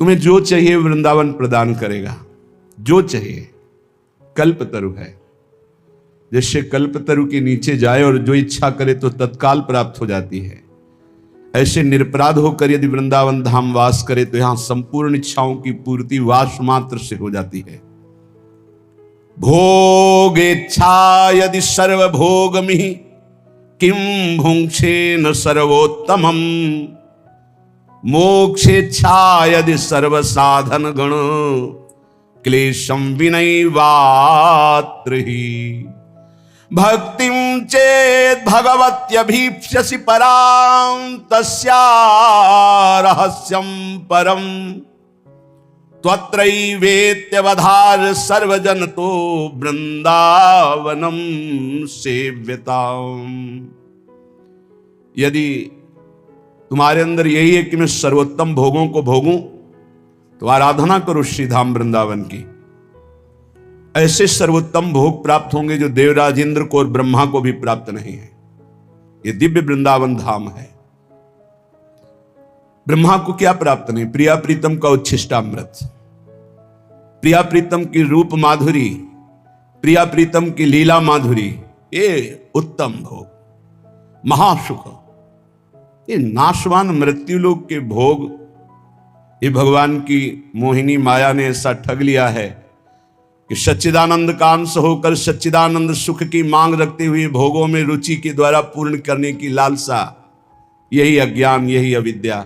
तुम्हें जो चाहिए वृंदावन प्रदान करेगा, जो चाहिए। कल्पतरु है, जैसे कल्पतरु के नीचे जाए और जो इच्छा करे तो तत्काल प्राप्त हो जाती है, ऐसे निरपराध होकर यदि वृंदावन धाम वास करे तो यहां संपूर्ण इच्छाओं की पूर्ति वास मात्र से हो जाती है। भोगेच्छा यदि सर्वभोगमि किम भुंक्षे न सर्वोत्तमम, मोक्षेच्छा यदि सर्व साधन गण क्लेशम विनैवात्र ही। भक्तिं चेत् भगवत्यभीप्स्यसि परां तस्या रहस्यं परम, त्वत्रैवेत्यवधार सर्वजनतो वृंदावनम सेव्यताम्। यदि तुम्हारे अंदर यही है कि मैं सर्वोत्तम भोगों को भोगूं तो आराधना करो श्री धाम वृंदावन की। ऐसे सर्वोत्तम भोग प्राप्त होंगे जो देवराज इंद्र को और ब्रह्मा को भी प्राप्त नहीं है। ये दिव्य वृंदावन धाम है। ब्रह्मा को क्या प्राप्त नहीं? प्रिया प्रीतम का उच्छिष्टामृत, प्रिया प्रीतम की रूप माधुरी, प्रिया प्रीतम की लीला माधुरी, ये उत्तम भोग, महासुख। ये नाशवान मृत्युलोक के भोग ये भगवान की मोहिनी माया ने ऐसा ठग लिया है कि सच्चिदानंद का अंश होकर सच्चिदानंद सुख की मांग रखते हुए भोगों में रुचि के द्वारा पूर्ण करने की लालसा, यही अज्ञान, यही अविद्या।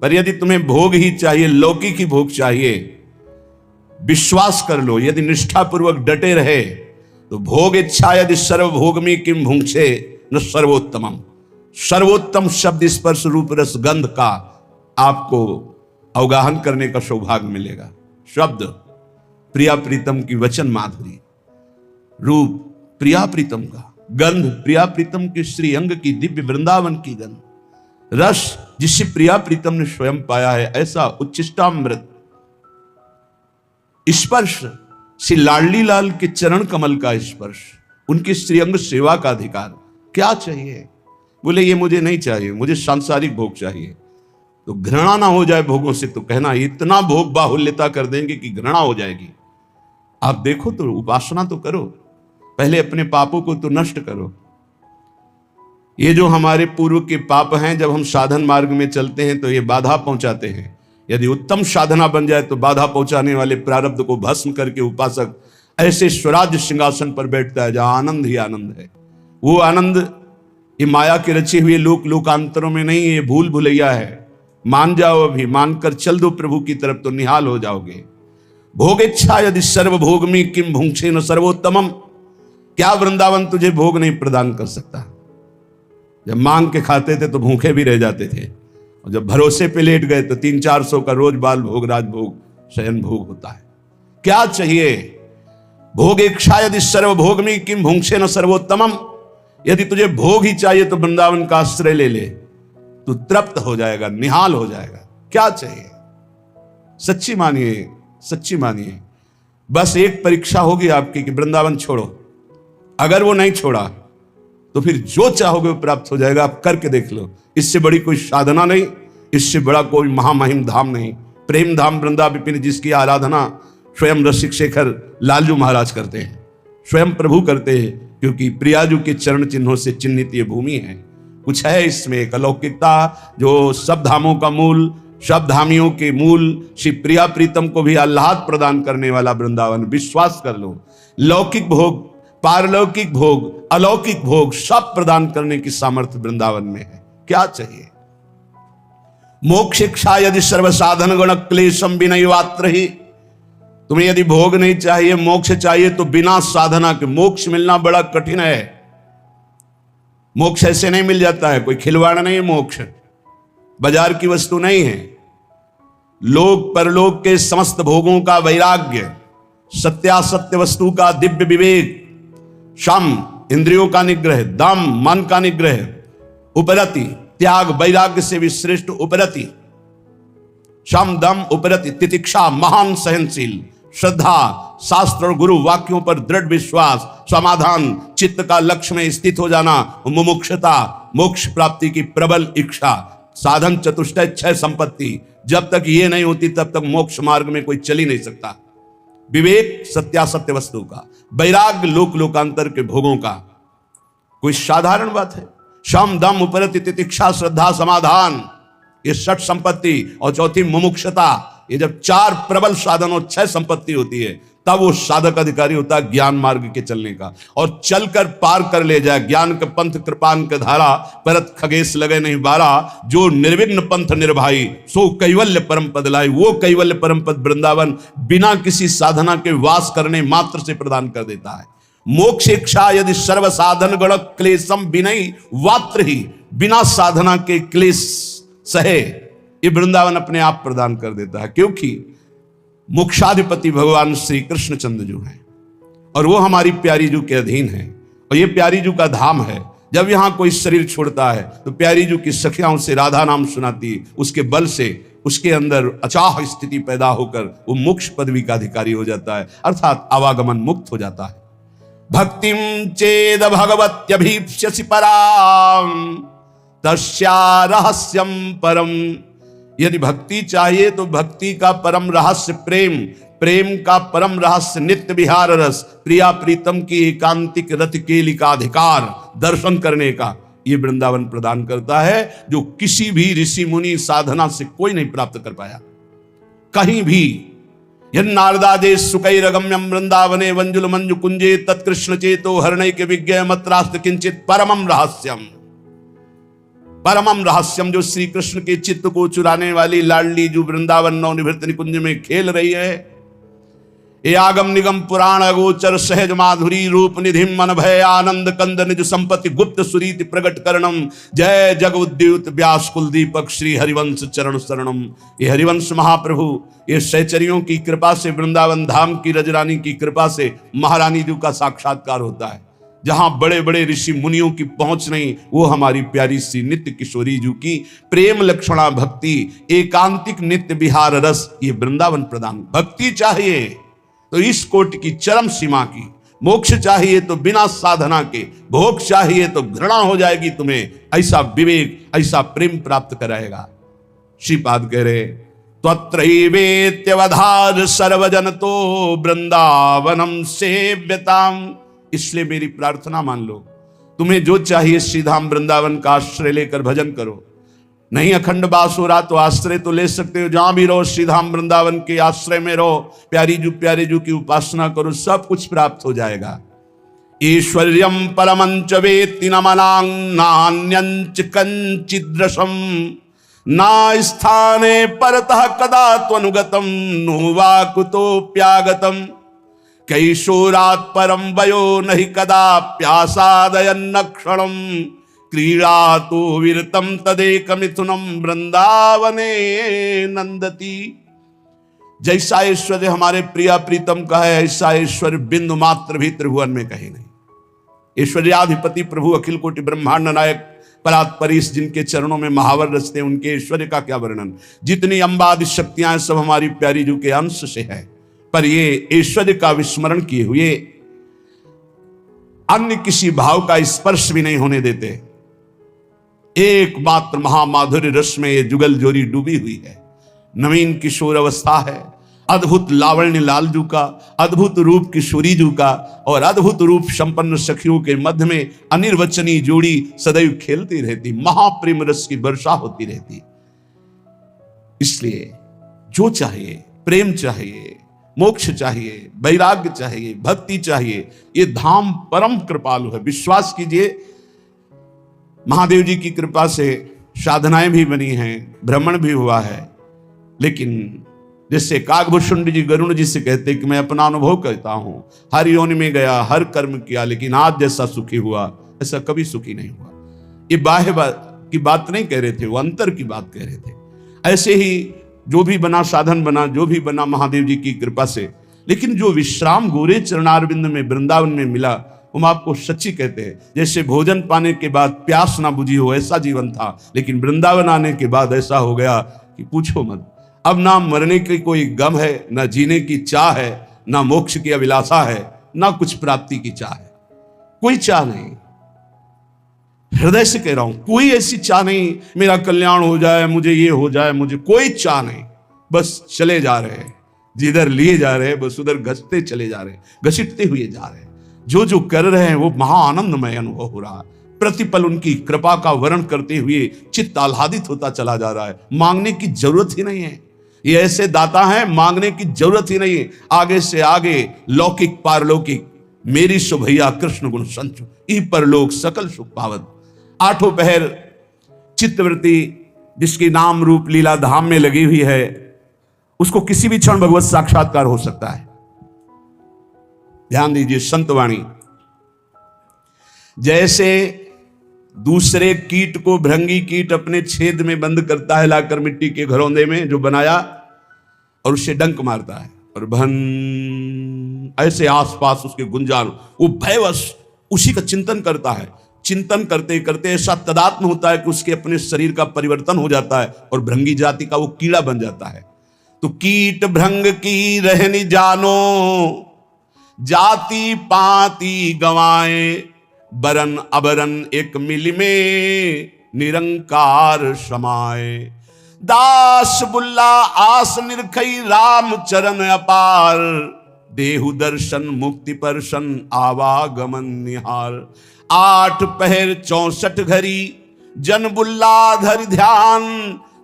पर यदि तुम्हें भोग ही चाहिए, लौकिक ही भोग चाहिए, विश्वास कर लो, यदि निष्ठापूर्वक डटे रहे तो भोग इच्छा यदि सर्वभोग में किम भुंक्षे न सर्वोत्तमम। सर्वोत्तम शब्द स्पर्श रूप रस गंध का आपको अवगाहन करने का सौभाग्य मिलेगा। शब्द प्रिया प्रीतम की वचन माधुरी, रूप प्रिया प्रीतम का, गंध प्रिया प्रीतम के श्री अंग की दिव्य वृंदावन की गंध, रस जिसे प्रिया प्रीतम ने स्वयं पाया है ऐसा उच्छिष्टामृत, स्पर्श श्री लाडली लाल के चरण कमल का स्पर्श, उनकी श्रीअंग सेवा का अधिकार। क्या चाहिए? बोले ये मुझे नहीं चाहिए, मुझे सांसारिक भोग चाहिए। तो घृणा ना हो जाए भोगों से तो कहना इतना भोग बाहुल्यता कर देंगे कि घृणा हो जाएगी। आप देखो तो उपासना तो करो, पहले अपने पापों को तो नष्ट करो। ये जो हमारे पूर्व के पाप हैं, जब हम साधन मार्ग में चलते हैं तो ये बाधा पहुंचाते हैं। यदि उत्तम साधना बन जाए तो बाधा पहुंचाने वाले प्रारब्ध को भस्म करके उपासक ऐसे स्वराज्य सिंहासन पर बैठता है जहां आनंद ही आनंद है। वो आनंद ये माया के रचे हुए लोक लोकांतरों में नहीं है, ये भूल भुलैया है। मान जाओ, अभी मानकर चल दो प्रभु की तरफ तो निहाल हो जाओगे। भोग इच्छा यदि सर्वभोग में किम भुंक्षे न सर्वोत्तमम। क्या वृंदावन तुझे भोग नहीं प्रदान कर सकता? जब मांग के खाते थे तो भूखे भी रह जाते थे, और जब भरोसे पे लेट गए तो 300-400 का रोज बाल भोग, राजभोग, शयन भोग होता है। क्या चाहिए? भोग इच्छा यदि सर्वभोग में किम भुंक्षे न सर्वोत्तमम। यदि तुझे भोग ही चाहिए तो वृंदावन का आश्रय ले ले, तू तृप्त हो जाएगा, निहाल हो जाएगा। क्या चाहिए? सच्ची मानिए, सच्ची मानिए। बस एक परीक्षा होगी आपकी कि वृंदावन छोड़ो। अगर वो नहीं छोड़ा तो फिर जो चाहोगे वो प्राप्त हो जाएगा। आप करके देख लो। इससे बड़ी कोई साधना नहीं, इससे बड़ा कोई महामहिम धाम नहीं। प्रेम धाम वृंदा विपिन, जिसकी आराधना स्वयं रसिक शेखर लालजू महाराज करते हैं, स्वयं प्रभु करते हैं, क्योंकि प्रियाजू के चरण चिन्हों से चिन्हित ये भूमि है। कुछ है इसमें एक अलौकिकता जो सब धामों का मूल, सब धामियों के मूल श्री प्रिया प्रीतम को भी आह्लाद प्रदान करने वाला वृंदावन। विश्वास कर लो, लौकिक भोग, पारलौकिक भोग, अलौकिक भोग सब प्रदान करने की सामर्थ्य वृंदावन में है। क्या चाहिए? मोक्ष इच्छा यदि सर्व साधन गण क्लेशम विनैवात्र ही। तुम्हें यदि भोग नहीं चाहिए, मोक्ष चाहिए, तो बिना साधना के मोक्ष मिलना बड़ा कठिन है। मोक्ष ऐसे नहीं मिल जाता है, कोई खिलवाड़ नहीं है। मोक्ष बाजार की वस्तु नहीं है। लोक परलोक के समस्त भोगों का वैराग्य, सत्यासत्य वस्तु का दिव्य विवेक, शम इंद्रियों का निग्रह, दम मन का निग्रह, उपरति त्याग वैराग्य से भी श्रेष्ठ उपरति, शम दम उपरति, तितिक्षा महान सहनशील, श्रद्धा शास्त्र और गुरु वाक्यों पर दृढ़ विश्वास, समाधान, चित्त का लक्ष्य में स्थित हो जाना, मुमुक्षुता मोक्ष प्राप्ति की प्रबल इच्छा, साधन चतुष्टय 6 संपत्ति, जब तक ये नहीं होती तब तक मोक्ष मार्ग में कोई चल ही नहीं सकता। विवेक सत्यासत्य वस्तु का, वैराग्य लोक लोकांतर के भोगों का, कोई साधारण बात है। शम दम उपरति तितिक्षा श्रद्धा समाधान, ये 6 संपत्ति, और चौथी मुमुक्षता। ये जब 4 प्रबल साधन और 6 संपत्ति होती है तब वो साधक अधिकारी होता है ज्ञान मार्ग के चलने का, और चलकर पार कर ले जाए। ज्ञान के पंथ कृपान के धारा, परत खगेश लगे नहीं बारा, जो निर्विघ्न पंथ निर्भाई, सो कैवल्य परम पद लाई। वो कैवल्य परम पद वृंदावन बिना किसी साधना के वास करने मात्र से प्रदान कर देता है। मोक्ष इच्छा यदि सर्व साधन गण क्लेशम विनय वात्र ही, बिना साधना के क्लेश सहे ये वृंदावन अपने आप प्रदान कर देता है, क्योंकि मोक्षाधिपति भगवान श्री कृष्णचंद्र जो हैं और वो हमारी प्यारी जू के अधीन है, और ये प्यारी जू का धाम है। जब यहां कोई शरीर छोड़ता है तो प्यारी जू की सखियां उसे राधा नाम सुनाती, उसके बल से उसके अंदर अचाह स्थिति पैदा होकर वो मोक्ष पदवी का अधिकारी हो जाता है, अर्थात आवागमन मुक्त हो जाता है। भक्तिम चेद भगवत्यभीप्स्यसि पराम तस्या रहस्यम परम, यदि भक्ति चाहिए तो भक्ति का परम रहस्य प्रेम, प्रेम का परम रहस्य नित्य विहार रस, प्रिया प्रीतम की एकांतिक रति केली का अधिकार दर्शन करने का ये वृंदावन प्रदान करता है, जो किसी भी ऋषि मुनि साधना से कोई नहीं प्राप्त कर पाया कहीं भी। यन्नारदादे सुकैरगम्यम वृंदावने वंजुल मंजु कुंजे तत्कृष्ण चेतो हरणै के विज्ञ मत्रास्त किंचित परमम रहस्यम, परमम रहस्यम, जो श्री कृष्ण के चित्त को चुराने वाली लाडली जो वृंदावन नवनिभृत निकुंज में खेल रही है। ये आगम निगम पुराण अगोचर सहज माधुरी रूप निधि मन भय आनंद कंद निज संपत्ति गुप्त सुरीति प्रगट करणम, जय जग उद्युत व्यास कुल दीपक श्री हरिवंश चरण शरणम। ये हरिवंश महाप्रभु, ये सहचरियों की कृपा से, वृंदावन धाम की रजरानी की कृपा से महारानी जी का साक्षात्कार होता है। जहां बड़े बड़े ऋषि मुनियों की पहुंच नहीं, वो हमारी प्यारी सी नित्य किशोरी जी की प्रेम लक्षणा भक्ति, एकांतिक नित्य विहार रस, ये वृंदावन प्रदान। भक्ति चाहिए तो इस कोटि की चरम सीमा की, मोक्ष चाहिए तो बिना साधना के, भोग चाहिए तो घृणा हो जाएगी तुम्हें, ऐसा विवेक ऐसा प्रेम प्राप्त कराएगा। श्रीपाद कह रहे त्वत्रैवेत्यवधार सर्वजन तो वृंदावनम सेव्यताम। इसलिए मेरी प्रार्थना मान लो, तुम्हें जो चाहिए श्रीधाम वृंदावन का आश्रय लेकर भजन करो। नहीं अखंड वास हो रहा तो आश्रय तो ले सकते हो, जहां भी रहो श्रीधाम वृंदावन के आश्रय में रहो, प्यारे जू की उपासना करो, सब कुछ प्राप्त हो जाएगा। ईश्वर्यम परमंच वेत्ति न मनांग नान्यंच कंचिद्रशम, ना स्थाने परतः कदा त्वनुगतम नुवा कुतोप्यागतम, कैशोरात् परम वयो नहि कदा प्यासादयन्न क्षणम, क्रीड़ा तो विरतम तदेक मिथुनम वृंदावने नंदती। जैसा ऐश्वर्य हमारे प्रिया प्रीतम का है, ऐसा ऐश्वर्य बिंदु मात्र भी त्रिभुवन में कहीं नहीं। ऐश्वर्याधिपति प्रभु अखिल कोटि ब्रह्मांड नायक परात्परीश, जिनके चरणों में महावर रचते हैं, उनके ऐश्वर्य का क्या वर्णन। जितनी अंबादि शक्तियां सब हमारी प्यारी जू के अंश से है, पर ये ऐश्वर्य का विस्मरण किए हुए अन्य किसी भाव का स्पर्श भी नहीं होने देते। एकमात्र महामाधुर्य रस में ये जुगल जोरी डूबी हुई है। नवीन किशोर अवस्था है, अद्भुत लावण्य लालजू का, अद्भुत रूप किशोरी जू का, और अद्भुत रूप संपन्न सखियों के मध्य में अनिर्वचनीय जोड़ी सदैव खेलती रहती, महाप्रेम रस की वर्षा होती रहती। इसलिए जो चाहिए, प्रेम चाहिए, मोक्ष चाहिए, वैराग्य चाहिए, भक्ति चाहिए, ये धाम परम कृपालु है। विश्वास कीजिए, महादेव जी की कृपा से साधनाएं भी बनी हैं, भ्रमण भी हुआ है, लेकिन जिससे काकभूषुंड जी गरुण जी से कहते कि मैं अपना अनुभव करता हूं, हर योनि में गया, हर कर्म किया, लेकिन आज जैसा सुखी हुआ ऐसा कभी सुखी नहीं हुआ। ये बाह्य की बात नहीं कह रहे थे, वो अंतर की बात कह रहे थे। ऐसे ही जो भी बना साधन बना, जो भी बना महादेव जी की कृपा से, लेकिन जो विश्राम गोरे चरणारविंद में वृंदावन में मिला, हम आपको सच्ची कहते हैं, जैसे भोजन पाने के बाद प्यास ना बुझी हो ऐसा जीवन था, लेकिन वृंदावन आने के बाद ऐसा हो गया कि पूछो मत। अब ना मरने की कोई गम है, ना जीने की चाह है, ना मोक्ष की अभिलाषा है, ना कुछ प्राप्ति की चाह है, कोई चाह नहीं। हृदय से कह रहा हूं, कोई ऐसी चाह नहीं मेरा कल्याण हो जाए, मुझे ये हो जाए, मुझे कोई चाह नहीं। बस चले जा रहे हैं, जिधर लिए जा रहे हैं बस उधर घसते चले जा रहे हैं, घसीटते हुए जा रहे हैं। जो जो कर रहे हैं वो महा आनंदमय अनुभव हो रहा है। प्रतिपल उनकी कृपा का वर्ण करते हुए चित्त आह्लादित होता चला जा रहा है। मांगने की जरूरत ही नहीं है। ये ऐसे दाता हैं, मांगने की जरूरत ही नहीं है। आगे से आगे लौकिक पारलौकिक मेरी सो भैया कृष्ण गुण संचु ई परलोक सकल सुख पावत। आठों पहर चित्तवृत्ति जिसकी नाम रूप लीला धाम में लगी हुई है, उसको किसी भी क्षण भगवत साक्षात्कार हो सकता है। ध्यान दीजिए संतवाणी, जैसे दूसरे कीट को भृंगी कीट अपने छेद में बंद करता है लाकर मिट्टी के घरौंदे में जो बनाया, और उससे डंक मारता है और भन ऐसे आसपास उसके गुंजान, वो भयवश उसी का चिंतन करता है। चिंतन करते करते ऐसा तदात्म होता है कि उसके अपने शरीर का परिवर्तन हो जाता है और भृंगी जाति का वो कीड़ा बन जाता है। तो कीट भृंग की रहनी जानो, जाति पाति गवाए, बरन अबरन एक मिल में निरंकार समाए। दास बुल्ला आस निरखई राम चरण अपार, देहु दर्शन मुक्ति परशन आवागमन निहार। 8 पहर 64 घड़ी जन बुल्ला धर ध्यान,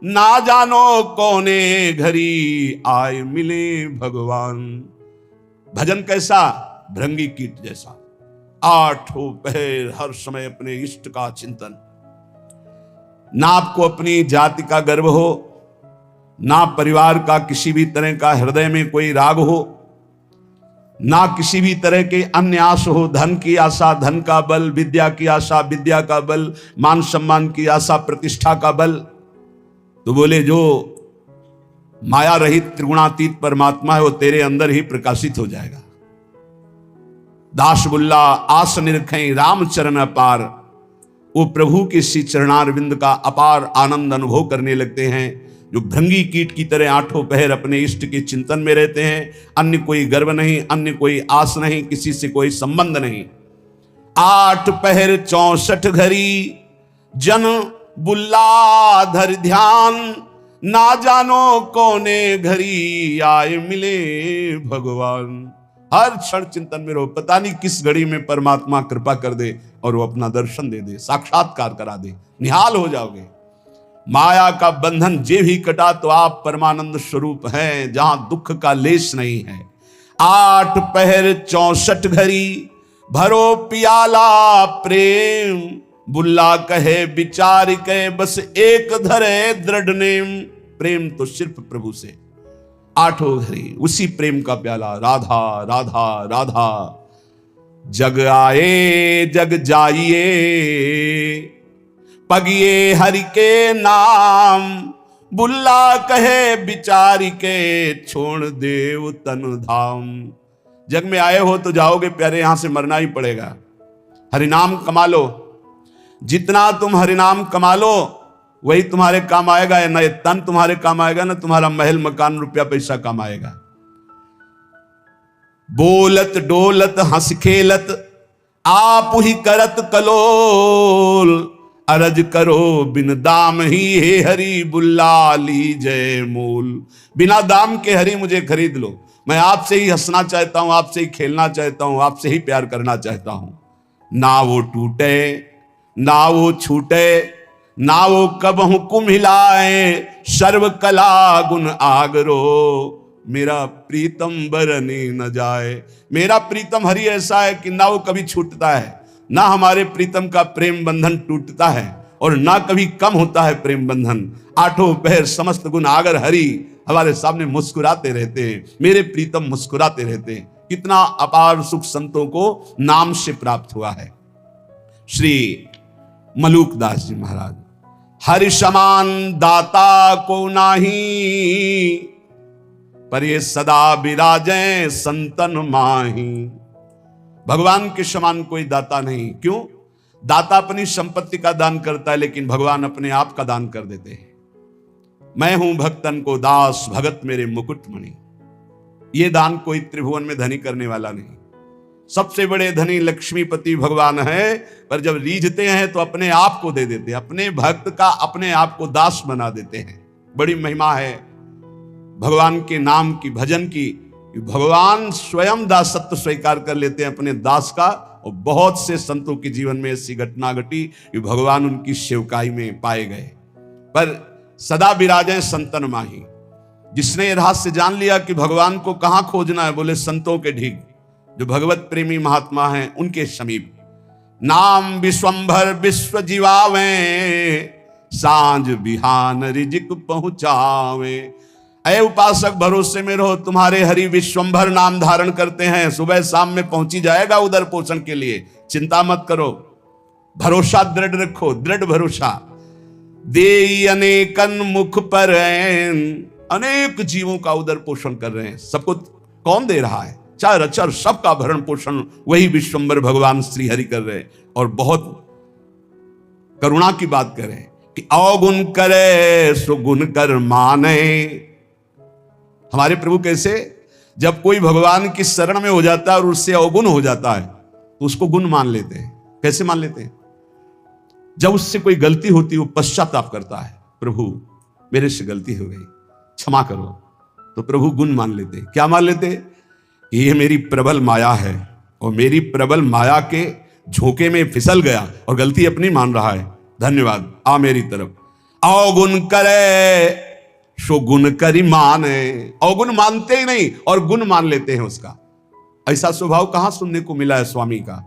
ना जानो कौने घड़ी आए मिले भगवान। भजन कैसा? भृंगी कीट जैसा। 8 पहर हर समय अपने इष्ट का चिंतन। ना आपको अपनी जाति का गर्व हो, ना परिवार का किसी भी तरह का हृदय में कोई राग हो, ना किसी भी तरह के अन्य आस हो। धन की आशा धन का बल, विद्या की आशा विद्या का बल, मान सम्मान की आशा प्रतिष्ठा का बल। तो बोले जो माया रहित त्रिगुणातीत परमात्मा है वो तेरे अंदर ही प्रकाशित हो जाएगा। दास बुल्ला आस निरखें राम चरण अपार, वो प्रभु के श्री चरणारविंद का अपार आनंद अनुभव करने लगते हैं। जो भृंगी कीट की तरह 8 पहर अपने इष्ट के चिंतन में रहते हैं। अन्य कोई गर्व नहीं, अन्य कोई आस नहीं, किसी से कोई संबंध नहीं। 8 पहर 64 घड़ी जन बुल्ला धर ध्यान, ना जानो कौने घड़ी आए मिले भगवान। हर क्षण चिंतन में रहो, पता नहीं किस घड़ी में परमात्मा कृपा कर दे और वो अपना दर्शन दे दे, साक्षात्कार करा दे, निहाल हो जाओगे। माया का बंधन जे भी कटा तो आप परमानंद स्वरूप हैं, जहां दुख का लेश नहीं है। 8 पहर 64 घड़ी भरो पियाला प्रेम, बुल्ला कहे विचार के बस एक धरे दृढ़ नेम। प्रेम तो सिर्फ प्रभु से। 8 घड़ी उसी प्रेम का प्याला, राधा राधा राधा। जग आए जग जाइए, पगिए हरि के नाम, बुल्ला कहे विचारी के छोड़ देव तन धाम। जग में आए हो तो जाओगे प्यारे, यहां से मरना ही पड़ेगा। हरिनाम कमा लो, जितना तुम हरिनाम कमा लो वही तुम्हारे काम आएगा। न ये तन तुम्हारे काम आएगा, न तुम्हारा महल मकान रुपया पैसा काम आएगा। बोलत डोलत हंस खेलत आप ही करत कलोल, अरज करो बिन दाम ही हे हरि बुल्ला लीजय मूल। बिना दाम के हरि मुझे खरीद लो, मैं आपसे ही हंसना चाहता हूं, आपसे ही खेलना चाहता हूं, आपसे ही प्यार करना चाहता हूं। ना वो टूटे ना वो छूटे, ना वो कब हुकुम हिलाए, सर्व कला गुण आगरो, मेरा प्रीतम बरने न जाए। मेरा प्रीतम हरि ऐसा है कि ना वो कभी छूटता है, ना हमारे प्रीतम का प्रेम बंधन टूटता है और ना कभी कम होता है प्रेम बंधन। 8 पहर समस्त गुण आगर हरि हमारे सामने मुस्कुराते रहते हैं, मेरे प्रीतम मुस्कुराते रहते हैं। कितना अपार सुख संतों को नाम से प्राप्त हुआ है। श्री मलूक दास जी महाराज, हरि समान दाता को नाही, पर ये सदा विराजें संतन माही। भगवान के समान कोई दाता नहीं। क्यों? दाता अपनी संपत्ति का दान करता है, लेकिन भगवान अपने आप का दान कर देते हैं। मैं हूं भक्तन को दास, भगत मेरे मुकुटमणि। ये दान कोई त्रिभुवन में धनी करने वाला नहीं। सबसे बड़े धनी लक्ष्मीपति भगवान है, पर जब रीझते हैं तो अपने आप को दे देते हैं, अपने भक्त का अपने आप को दास बना देते हैं। बड़ी महिमा है भगवान के नाम की, भजन की। भगवान स्वयं दासत्व स्वीकार कर लेते हैं अपने दास का। और बहुत से संतों के जीवन में ऐसी घटना घटी कि भगवान उनकी सेवकाई में पाए गए। पर सदा विराजें संतन माही। जिसने ये रहस्य जान लिया कि भगवान को कहां खोजना है, बोले संतों के ढीग, जो भगवत प्रेमी महात्मा हैं उनके समीप। नाम विश्वंभर विश्व जीवावे, सांझ बिहान रिजिक पहुंचावे। अय उपासक भरोसे में रहो, तुम्हारे हरि विश्वंभर नाम धारण करते हैं, सुबह शाम में पहुंची जाएगा उदर पोषण के लिए। चिंता मत करो, भरोसा दृढ़ रखो, दृढ़ भरोसा। दे अनेकन मुख पर, अनेक जीवों का उदर पोषण कर रहे हैं। सबको कौन दे रहा है? चार अचर सबका भरण पोषण वही विश्वंभर भगवान श्री हरि कर रहे हैं। और बहुत करुणा की बात करें कि अवगुण करे सो गुण कर माने। हमारे प्रभु कैसे, जब कोई भगवान की शरण में हो जाता है और उससे अवगुण हो जाता है तो उसको गुण मान लेते हैं। कैसे मान लेते हैं? जब उससे कोई गलती होती है वो पश्चाताप करता है, प्रभु मेरे से गलती हो गई, क्षमा करो, तो प्रभु गुण मान लेते। क्या मान लेते? ये मेरी प्रबल माया है और मेरी प्रबल माया के झोंके में फिसल गया और गलती अपनी मान रहा है, धन्यवाद, आ मेरी तरफ। अवगुण करे सो गुण करी माने। अवगुण मानते ही नहीं और गुण मान लेते हैं उसका। ऐसा स्वभाव कहां सुनने को मिला है स्वामी का।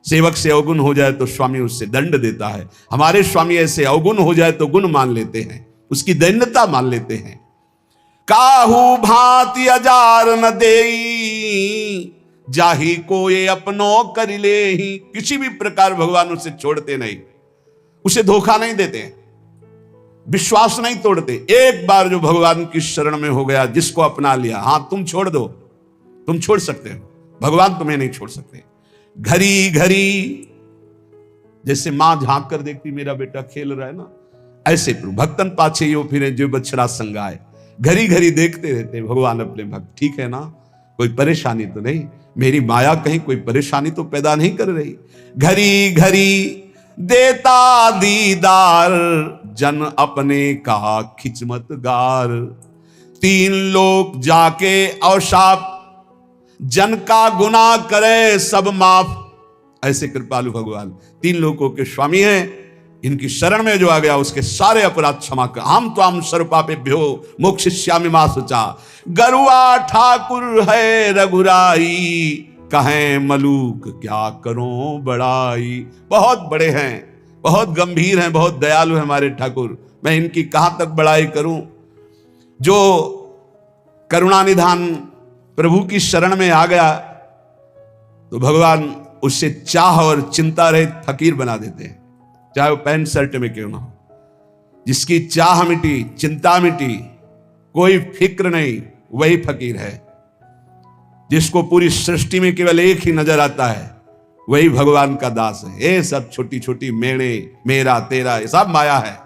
सेवक से अवगुण हो जाए तो स्वामी उससे दंड देता है। हमारे स्वामी ऐसे अवगुण हो जाए तो गुण मान लेते हैं, उसकी दैन्यता मान लेते हैं। काहू भांति अजार न देई, जाही को ये अपनो कर ले ही। किसी भी प्रकार भगवान उसे छोड़ते नहीं, उसे धोखा नहीं देते, विश्वास नहीं तोड़ते। एक बार जो भगवान की शरण में हो गया, जिसको अपना लिया, हां तुम छोड़ दो, तुम छोड़ सकते हो, भगवान तुम्हें नहीं छोड़ सकते। घड़ी घड़ी जैसे मां झांक कर देखती मेरा बेटा खेल रहा है ना, ऐसे प्रभु भक्तन पाछे यो फिरे जो बछड़ा संगाए। घड़ी घड़ी देखते रहते भगवान अपने भक्त, ठीक है ना, कोई परेशानी तो नहीं, मेरी माया कहीं कोई परेशानी तो पैदा नहीं कर रही। घड़ी घड़ी देता दीदार, जन अपने का खिचमत गार। तीन लोग जाके अवशाप, जन का गुनाह करे सब माफ। ऐसे कृपालु भगवान तीन लोगों के स्वामी हैं। इनकी शरण में जो आ गया उसके सारे अपराध क्षमा कर। हम तो हम सर्वपापेभ्यो मोक्षयिष्यामि मा शुचा। गरुआ ठाकुर है रघुराई, कहें मलूक क्या करो बड़ाई। बहुत बड़े हैं, बहुत गंभीर हैं, बहुत दयालु हैं हमारे ठाकुर, मैं इनकी कहां तक बड़ाई करूं। जो करुणानिधान प्रभु की शरण में आ गया तो भगवान उससे चाह और चिंता रहित फकीर बना देते हैं, चाहे वो पैंट शर्ट में क्यों ना हो। जिसकी चाह मिटी, चिंता मिटी, कोई फिक्र नहीं, वही फकीर है। जिसको पूरी सृष्टि में केवल एक ही नजर आता है, वही भगवान का दास है। ये सब छोटी छोटी मेड़े, मेरा तेरा, ये सब माया है,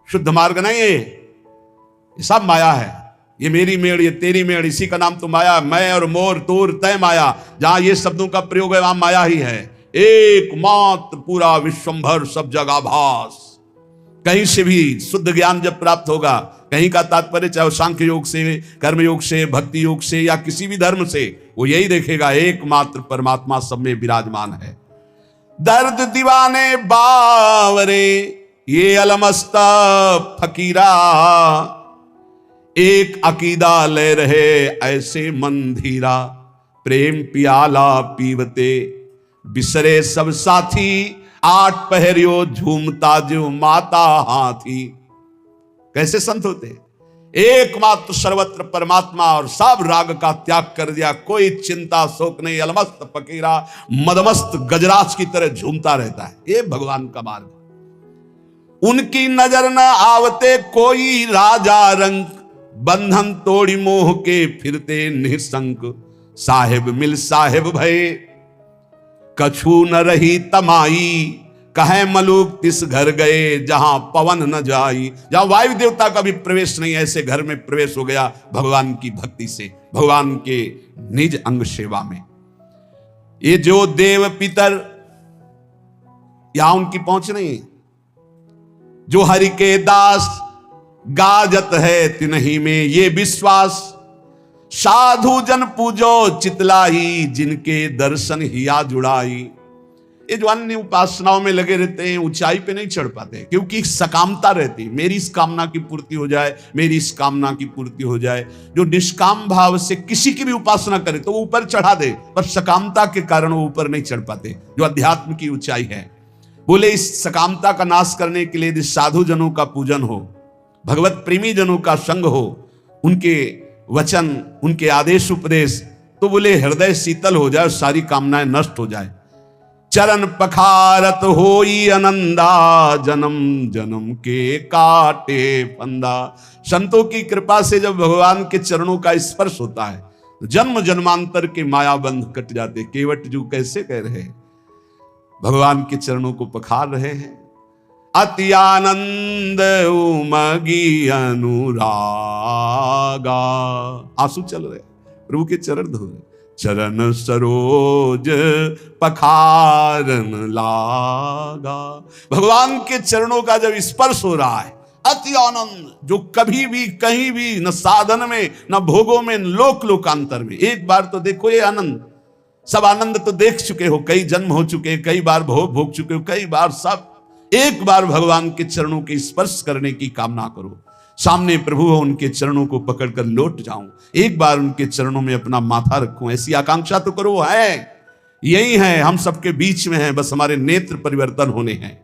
शुद्ध मार्ग नहीं है, ये सब माया है। ये मेरी मेड़, ये तेरी मेड़, इसी का नाम तो माया। मैं और मोर, तोर, तय माया, जहां ये शब्दों का प्रयोग है वहां माया ही है। एकमात्र पूरा विश्वंभर, सब जगह भास। कहीं से भी शुद्ध ज्ञान जब प्राप्त होगा, कहीं का तात्पर्य चाहे सांख्य योग से, कर्म योग से, भक्ति योग से या किसी भी धर्म से, वो यही देखेगा एकमात्र परमात्मा सब में विराजमान है। दर्द दीवाने बावरे, ये अलमस्ता फकीरा। एक अकीदा ले रहे ऐसे मंधीरा, प्रेम पियाला पीवते बिसरे सब साथी। आठ पहरियो झूमता जो माता हाथी। कैसे संत होते? एकमात्र सर्वत्र परमात्मा और सब राग का त्याग कर दिया, कोई चिंता शोक नहीं। अलमस्त फकीरा, मदमस्त गजराज की तरह झूमता रहता है। ये भगवान का मार्ग। उनकी नजर न आवते कोई राजा रंग, बंधन तोड़ी मोह के फिरते निसंक। साहेब मिल साहेब भय, कछु न रही तमाई। कहे मलूक तिस घर गए, जहां पवन न जाई। जहां वायु देवता का भी प्रवेश नहीं, ऐसे घर में प्रवेश हो गया भगवान की भक्ति से, भगवान के निज अंग सेवा में। ये जो देव पितर, यहां उनकी पहुंच नहीं, जो हरि के दास गाजत है तिन्ही में ये विश्वास, साधु जन पूजो चितलाई, जिनके दर्शन हिया जुड़ाई। ये जो अन्य उपासनाओं में लगे रहते हैं ऊंचाई पे नहीं चढ़ पाते, क्योंकि सकामता रहती, मेरी इस कामना की पूर्ति हो जाए, मेरी इस कामना की पूर्ति हो जाए। जो निष्काम भाव से किसी की भी उपासना करे तो वो ऊपर चढ़ा दे, पर सकामता के कारण वो ऊपर नहीं चढ़ पाते, जो अध्यात्म की ऊंचाई है। बोले इस सकामता का नाश करने के लिए यदि साधु जनों का पूजन हो, भगवत प्रेमी जनों का संग हो, उनके वचन, उनके आदेश उपदेश, तो बोले हृदय शीतल हो जाए, सारी कामनाएं नष्ट हो जाए। चरण पखारत होई आनंदा, जन्म जन्म के काटे फंदा। संतों की कृपा से जब भगवान के चरणों का स्पर्श होता है तो जन्म जन्मांतर के मायाबंध कट जाते। केवट जी कैसे कह रहे हैं, भगवान के चरणों को पखार रहे हैं। अति आनंद उमगी अनुरागा, आंसू चल रहे, प्रभु के चरण धो रहे। चरण सरोज पखारन लागा, भगवान के चरणों का जब स्पर्श हो रहा है, अति आनंद, जो कभी भी कहीं भी न साधन में न भोगों में न लोक लोकांतर में। एक बार तो देखो ये आनंद, सब आनंद तो देख चुके हो, कई जन्म हो चुके, कई बार भोग भोग चुके हो, कई बार सब। एक बार भगवान के चरणों के स्पर्श करने की कामना करो, सामने प्रभु हो, उनके चरणों को पकड़कर लौट जाऊं, एक बार उनके चरणों में अपना माथा रखूं, ऐसी आकांक्षा तो करो। है यही है, हम सबके बीच में है, बस हमारे नेत्र परिवर्तन होने हैं।